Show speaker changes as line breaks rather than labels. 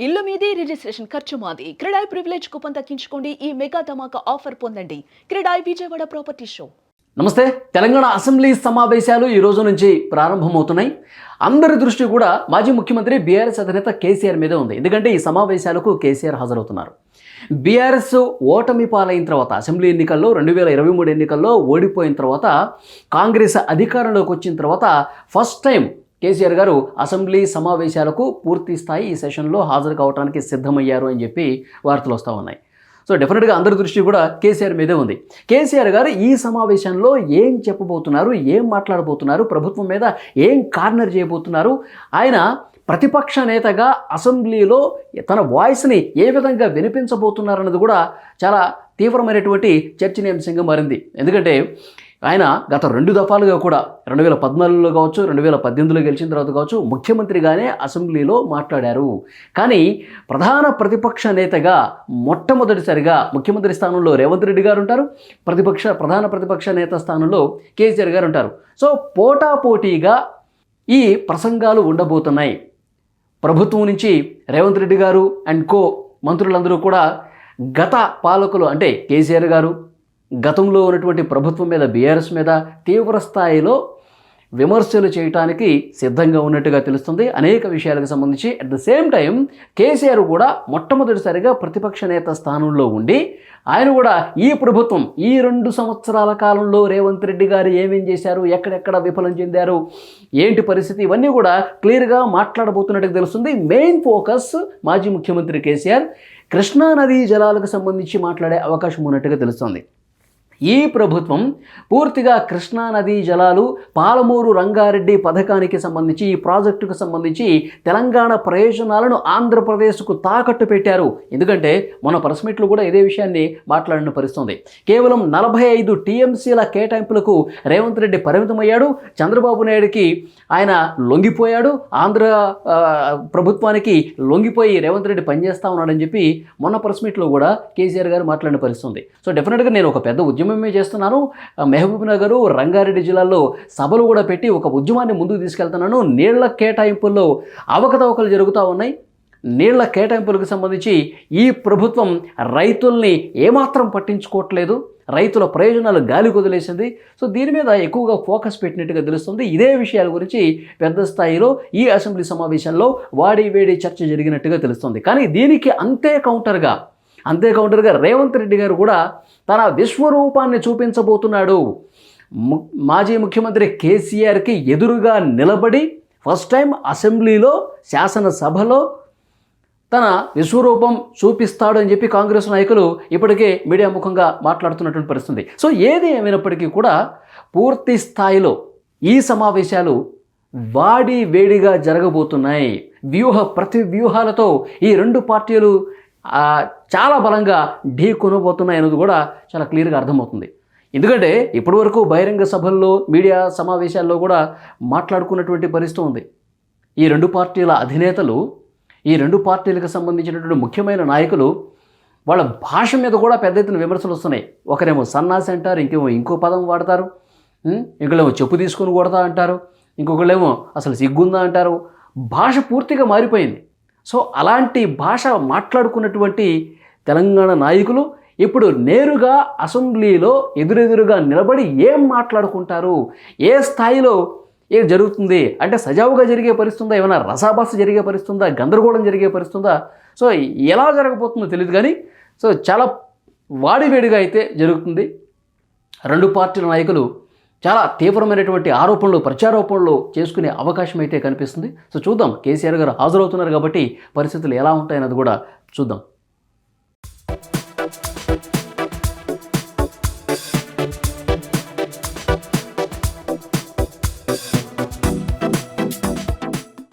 ఇల్లు మీది రిజిస్ట్రేషన్ ఖర్చు మాది. క్రెడాయ్ ప్రివిలేజ్ కూపన్ తగ్గించుకోండి. ఈ మెగా ధమాకా ఆఫర్ పొందండి. CREDAI Vijayawada property show.
నమస్తే. తెలంగాణ అసెంబ్లీ సమావేశాలు ఈ రోజు నుంచి ప్రారంభమవుతున్నాయి. అందరి దృష్టి కూడా మాజీ ముఖ్యమంత్రి బీఆర్ఎస్ అధినేత కేసీఆర్ మీదే ఉంది. ఎందుకంటే ఈ సమావేశాలకు కేసీఆర్ హాజరవుతున్నారు. బీఆర్ఎస్ ఓటమి పాలైన తర్వాత అసెంబ్లీ ఎన్నికల్లో 2023 ఎన్నికల్లో ఓడిపోయిన తర్వాత కాంగ్రెస్ అధికారంలోకి వచ్చిన తర్వాత ఫస్ట్ టైం కేసీఆర్ గారు అసెంబ్లీ సమావేశాలకు పూర్తి స్థాయి ఈ సెషన్లో హాజరు కావడానికి సిద్ధమయ్యారు అని చెప్పి వార్తలు వస్తూ ఉన్నాయి. సో డెఫినెట్గా అందరి దృష్టి కూడా కేసీఆర్ మీదే ఉంది. కేసీఆర్ గారు ఈ సమావేశంలో ఏం చెప్పబోతున్నారు, ఏం మాట్లాడబోతున్నారు, ప్రభుత్వం మీద ఏం కార్నర్ చేయబోతున్నారు, ఆయన ప్రతిపక్ష నేతగా అసెంబ్లీలో తన వాయిస్ని ఏ విధంగా వినిపించబోతున్నారన్నది కూడా చాలా తీవ్రమైనటువంటి చర్చనీయాంశంగా మారింది. ఎందుకంటే ఆయన గత 2 దఫాలుగా కూడా 2014లో కావచ్చు, 2018లో గెలిచిన తర్వాత కావచ్చు ముఖ్యమంత్రిగానే అసెంబ్లీలో మాట్లాడారు. కానీ ప్రధాన ప్రతిపక్ష నేతగా మొట్టమొదటిసారిగా ముఖ్యమంత్రి స్థానంలో రేవంత్ రెడ్డి గారు ఉంటారు, ప్రధాన ప్రతిపక్ష నేత స్థానంలో కేసీఆర్ గారు ఉంటారు. సో పోటాపోటీగా ఈ ప్రసంగాలు ఉండబోతున్నాయి. ప్రభుత్వం నుంచి రేవంత్ రెడ్డి గారు అండ్ కో మంత్రులందరూ కూడా గత పాలకులు అంటే కేసీఆర్ గారు గతంలో ఉన్నటువంటి ప్రభుత్వం మీద బీఆర్ఎస్ మీద తీవ్ర స్థాయిలో విమర్శలు చేయడానికి సిద్ధంగా ఉన్నట్టుగా తెలుస్తుంది. అనేక విషయాలకు సంబంధించి at the same time KCR కూడా మొట్టమొదటిసారిగా ప్రతిపక్ష నేత స్థానంలో ఉండి ఆయన కూడా ఈ ప్రభుత్వం ఈ 2 సంవత్సరాల కాలంలో రేవంత్ రెడ్డి గారు ఏమేం చేశారు, ఎక్కడెక్కడ విఫలం చెందారు, ఏంటి పరిస్థితి, ఇవన్నీ కూడా క్లియర్గా మాట్లాడబోతున్నట్టుగా తెలుస్తుంది. మెయిన్ ఫోకస్ మాజీ ముఖ్యమంత్రి కేసీఆర్ కృష్ణా నదీ జలాలకు సంబంధించి మాట్లాడే అవకాశం ఉన్నట్టుగా తెలుస్తుంది. ఈ ప్రభుత్వం పూర్తిగా కృష్ణా నదీ జలాలు పాలమూరు రంగారెడ్డి పథకానికి సంబంధించి ఈ ప్రాజెక్టుకు సంబంధించి తెలంగాణ ప్రయోజనాలను ఆంధ్రప్రదేశ్కు తాకట్టు పెట్టారు. ఎందుకంటే మన ప్రెస్ మీట్లో కూడా ఇదే విషయాన్ని మాట్లాడిన పరిస్థితుంది. కేవలం 45 టీఎంసీల కేటాయింపులకు రేవంత్ రెడ్డి పరిమితమయ్యాడు. చంద్రబాబు నాయుడుకి ఆయన లొంగిపోయాడు. ఆంధ్ర ప్రభుత్వానికి లొంగిపోయి రేవంత్ రెడ్డి పనిచేస్తా ఉన్నాడని చెప్పి మొన్న ప్రెస్ మీట్లో కూడా కేసీఆర్ గారు మాట్లాడిన పరిస్థితుంది. సో డెఫినెట్గా నేను ఒక పెద్ద ఉద్యమమే చేస్తున్నాను, మహబూబ్ నగర్ రంగారెడ్డి జిల్లాల్లో సభలు కూడా పెట్టి ఒక ఉద్యమాన్ని ముందుకు తీసుకెళ్తున్నాను, నీళ్ల కేటాయింపుల్లో అవకతవకలు జరుగుతూ ఉన్నాయి, నీళ్ల కేటాయింపులకు సంబంధించి ఈ ప్రభుత్వం రైతుల్ని ఏమాత్రం పట్టించుకోవట్లేదు, రైతుల ప్రయోజనాలు గాలి కుదిలేసింది. సో దీని మీద ఎక్కువగా ఫోకస్ పెట్టినట్టుగా తెలుస్తుంది. ఇదే విషయాల గురించి పెద్ద స్థాయిలో ఈ అసెంబ్లీ సమావేశంలో వాడి వేడి చర్చ జరిగినట్టుగా తెలుస్తుంది. కానీ దీనికి అంతే కౌంటర్గా రేవంత్ రెడ్డి గారు కూడా తన విశ్వరూపాన్ని చూపించబోతున్నాడు. మాజీ ముఖ్యమంత్రి కేసీఆర్కి ఎదురుగా నిలబడి ఫస్ట్ టైం అసెంబ్లీలో శాసనసభలో తన విశ్వరూపం చూపిస్తాడు అని చెప్పి కాంగ్రెస్ నాయకులు ఇప్పటికే మీడియా ముఖంగా మాట్లాడుతున్నటువంటి పరిస్థితి. సో ఏది ఏమైనప్పటికీ కూడా పూర్తి స్థాయిలో ఈ సమావేశాలు వాడి వేడిగా జరగబోతున్నాయి. ప్రతి వ్యూహాలతో ఈ 2 పార్టీలు చాలా బలంగా ఢీ కొనబోతున్నాయి అనేది కూడా చాలా క్లియర్గా అర్థమవుతుంది. ఎందుకంటే ఇప్పటివరకు బహిరంగ సభల్లో మీడియా సమావేశాల్లో కూడా మాట్లాడుకున్నటువంటి పరిస్థితి ఉంది. ఈ 2 పార్టీల అధినేతలు, ఈ 2 పార్టీలకు సంబంధించినటువంటి ముఖ్యమైన నాయకులు వాళ్ళ భాష మీద కూడా పెద్ద ఎత్తున విమర్శలు వస్తున్నాయి. ఒకరేమో సన్నాసి అంటారు, ఇంకో పదం వాడతారు, ఇంకోళ్ళేమో చెప్పు తీసుకొని కొడతా అంటారు, ఇంకొకళ్ళేమో అసలు సిగ్గుందా అంటారు. భాష పూర్తిగా మారిపోయింది. సో అలాంటి భాష మాట్లాడుకున్నటువంటి తెలంగాణ నాయకులు ఇప్పుడు నేరుగా అసెంబ్లీలో ఎదురెదురుగా నిలబడి ఏం మాట్లాడుకుంటారు, ఏ స్థాయిలో ఏం జరుగుతుంది అంటే సజావుగా జరిగే పరిస్థితుందా, ఏమైనా రసాభాస జరిగే పరిస్థితుందా, గందరగోళం జరిగే పరిస్థితుందా, సో ఎలా జరగబోతుందో తెలియదు. కానీ సో చాలా వాడివేడిగా అయితే జరుగుతుంది. 2 పార్టీల నాయకులు చాలా తీవ్రమైనటువంటి ప్రత్యారోపణలు చేసుకునే అవకాశం అయితే కనిపిస్తుంది. సో చూద్దాం, కేసీఆర్ గారు హాజరవుతున్నారు కాబట్టి పరిస్థితులు ఎలా ఉంటాయన్నది కూడా చూద్దాం.